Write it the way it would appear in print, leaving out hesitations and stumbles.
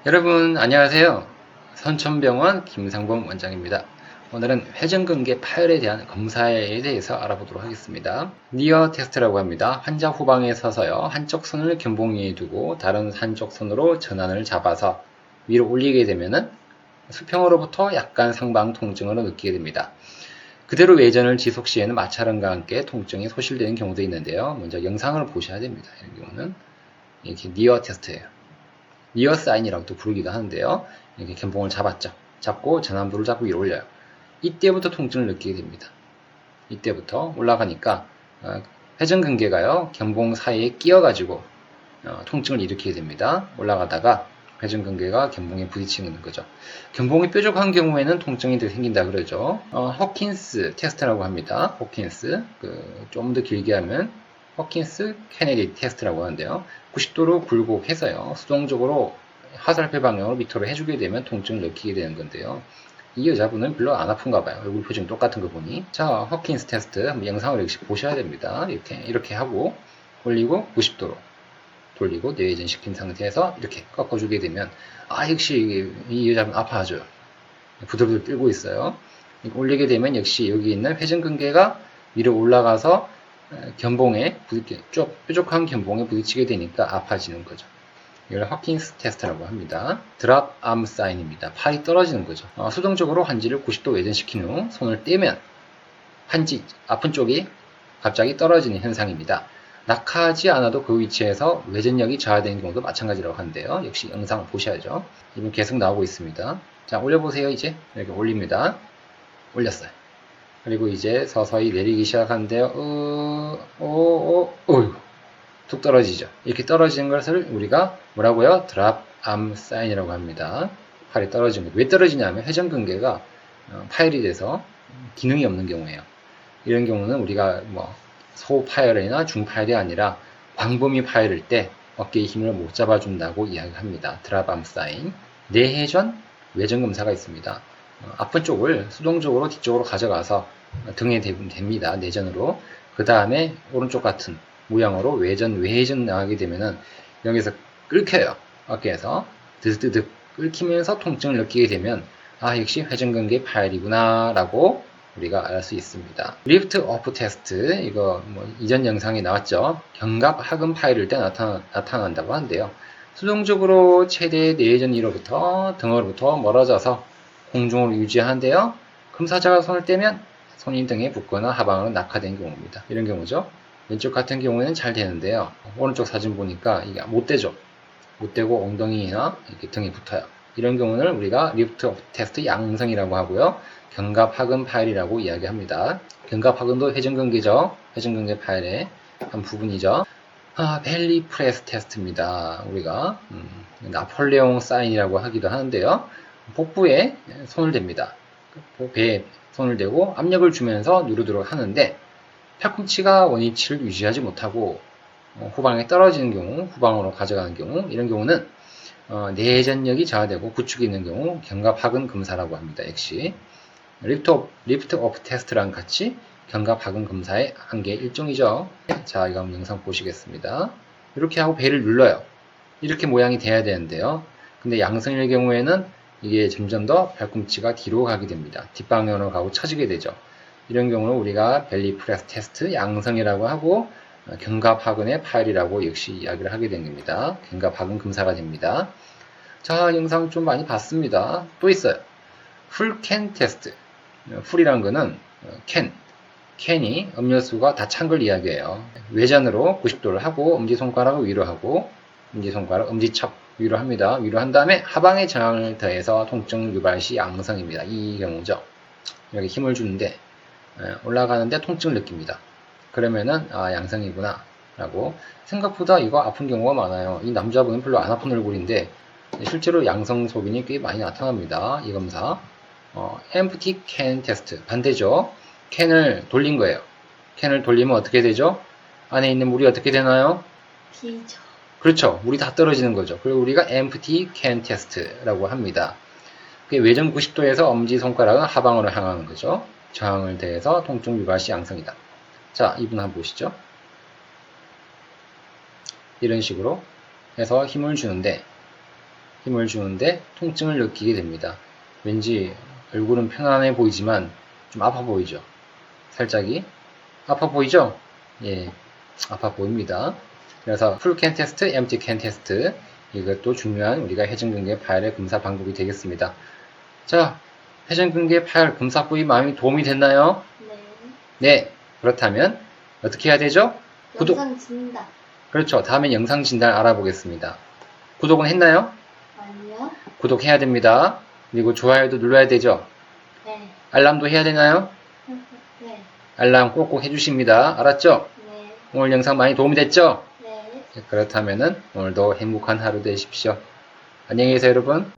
여러분 안녕하세요. 선천병원 김상봉 원장입니다. 오늘은 회전근개 파열에 대한 검사에 대해서 알아보도록 하겠습니다. 니어 테스트라고 합니다. 환자 후방에 서서요. 한쪽 손을 견봉 위에 두고 다른 한쪽 손으로 전환을 잡아서 위로 올리게 되면은 수평으로부터 약간 상방 통증으로 느끼게 됩니다. 그대로 외전을 지속 시에는 마찰음과 함께 통증이 소실되는 경우도 있는데요. 먼저 영상을 보셔야 됩니다. 이런 경우는 이렇게 니어 테스트예요. 니어 사인이라고도 부르기도 하는데요. 이렇게 견봉을 잡았죠. 잡고 전환부를 잡고 위로 올려요. 이때부터 통증을 느끼게 됩니다. 이때부터 올라가니까 회전근개가요. 견봉 사이에 끼어가지고 통증을 일으키게 됩니다. 올라가다가 회전근개가 견봉에 부딪히는 거죠. 견봉이 뾰족한 경우에는 통증이 더 생긴다 그러죠. 허킨스 테스트라고 합니다. 호킨스 좀 더 길게 하면 허킨스 케네디 테스트라고 하는데요. 90도로 굴곡해서요. 수동적으로 화살표 방향으로 밑으로 해주게 되면 통증을 느끼게 되는 건데요. 이 여자분은 별로 안 아픈가 봐요. 얼굴 표정 똑같은 거 보니. 자, 허킨스 테스트 한번 영상을 역시 보셔야 됩니다. 이렇게 하고 올리고 90도로 돌리고 뇌회전 시킨 상태에서 이렇게 꺾어주게 되면 역시 이 여자분 아파하죠. 부들부들 떨고 있어요. 올리게 되면 역시 여기 있는 회전근개가 위로 올라가서 견봉에 뾰족한 견봉에 부딪히게 되니까 아파지는 거죠. 이걸 허킨스 테스트라고 합니다. 드랍 암 사인입니다. 팔이 떨어지는 거죠. 수동적으로 환지를 90도 외전시킨 후 손을 떼면 환지 아픈 쪽이 갑자기 떨어지는 현상입니다. 낙하하지 않아도 그 위치에서 외전력이 저하되는 경우도 마찬가지라고 하는데요. 역시 영상을 보셔야죠. 이분 계속 나오고 있습니다. 자, 올려보세요. 이제 이렇게 올립니다. 올렸어요. 그리고 이제 서서히 내리기 시작하는데요. 툭 떨어지죠. 이렇게 떨어지는 것을 우리가 뭐라고요? 드랍 암 사인이라고 합니다. 팔이 떨어지는 거. 왜 떨어지냐면 회전근개가 파열이 돼서 기능이 없는 경우에요. 이런 경우는 우리가 소파열이나 중파열이 아니라 광범위 파열일 때 어깨의 힘을 못 잡아준다고 이야기합니다. 드랍 암 사인. 내회전 외전 검사가 있습니다. 아픈 쪽을 수동적으로 뒤쪽으로 가져가서 등에 대면 됩니다. 내전으로. 그 다음에 오른쪽 같은 모양으로 외회전 나가게 되면은 여기서 끓여요. 어깨에서 드득드득 끓이면서 통증을 느끼게 되면 역시 회전근개 파열이구나 라고 우리가 알 수 있습니다. 리프트 오프 테스트 이거 이전 영상에 나왔죠. 견갑 하근 파열일 때 나타난다고 하는데요. 수동적으로 최대 내회전 위로부터 등으로부터 멀어져서 공중으로 유지하는데요. 검사자가 손을 떼면 손이 등에 붙거나 하방으로 낙하된 경우입니다. 이런 경우죠. 왼쪽 같은 경우에는 잘 되는데요. 오른쪽 사진 보니까 이게 못 되죠. 못 되고 엉덩이나 이렇게 등에 붙어요. 이런 경우는 우리가 리프트 오프 테스트 양성이라고 하고요. 견갑 하근 파열이라고 이야기합니다. 견갑 하근도 회전근개죠. 회전근개 파열의 한 부분이죠. 벨리 프레스 테스트입니다. 우리가 나폴레옹 사인이라고 하기도 하는데요. 복부에 손을 댑니다. 배에 손을 대고 압력을 주면서 누르도록 하는데 팔꿈치가 원위치를 유지하지 못하고 후방에 떨어지는 경우, 후방으로 가져가는 경우, 이런 경우는 내전력이 저하되고 부축이 있는 경우 견갑 하근 검사라고 합니다. 역시 리프트 오프 테스트랑 같이 견갑 하근 검사의 한계 일종이죠. 자, 이거 한번 영상 보시겠습니다. 이렇게 하고 배를 눌러요. 이렇게 모양이 돼야 되는데요. 근데 양성일 경우에는 이게 점점 더 팔꿈치가 뒤로 가게 됩니다. 뒷방향으로 가고 처지게 되죠. 이런 경우는 우리가 벨리 프레스 테스트 양성이라고 하고 견갑 하근의 파열이라고 역시 이야기를 하게 된 겁니다. 견갑 하근 검사가 됩니다. 자, 영상 좀 많이 봤습니다. 또 있어요. 풀캔 테스트. 풀이란 거는 캔이 음료수가 다 찬 걸 이야기해요. 외전으로 90도를 하고 엄지손가락을 위로 하고 엄지손가락, 엄지척 위로 합니다. 위로 한 다음에 하방에 저항을 더해서 통증 유발 시 양성입니다. 이 경우죠. 여기 힘을 주는데 올라가는데 통증을 느낍니다. 그러면은 양성이구나 라고. 생각보다 이거 아픈 경우가 많아요. 이 남자분은 별로 안 아픈 얼굴인데 실제로 양성 소견이 꽤 많이 나타납니다. 이 검사. empty can 테스트 반대죠. 캔을 돌린 거예요. 캔을 돌리면 어떻게 되죠? 안에 있는 물이 어떻게 되나요? 비죠. 그렇죠. 물이 다 떨어지는 거죠. 그리고 우리가 empty can 테스트라고 합니다. 외전 90도에서 엄지손가락은 하방으로 향하는 거죠. 저항을 대해서 통증 유발 시 양성이다. 자, 이분 한번 보시죠. 이런 식으로 해서 힘을 주는데 힘을 주는데 통증을 느끼게 됩니다. 왠지 얼굴은 편안해 보이지만 좀 아파 보이죠? 살짝이 아파 보이죠? 예, 아파 보입니다. 그래서 풀 캔 테스트, empty 캔 테스트, 이것도 중요한 우리가 회전근개 파열의 검사 방법이 되겠습니다. 자, 회전근개 파열 검사 부위 마음이 도움이 됐나요? 네. 네, 그렇다면 어떻게 해야 되죠? 구독. 영상 진다. 그렇죠. 다음에 영상 진단 알아보겠습니다. 구독은 했나요? 아니요. 구독해야 됩니다. 그리고 좋아요도 눌러야 되죠. 네. 알람도 해야 되나요? 네. 알람 꼭꼭 해주십니다. 알았죠? 네. 오늘 영상 많이 도움이 됐죠? 네. 그렇다면 오늘도 행복한 하루 되십시오. 안녕히 계세요, 여러분.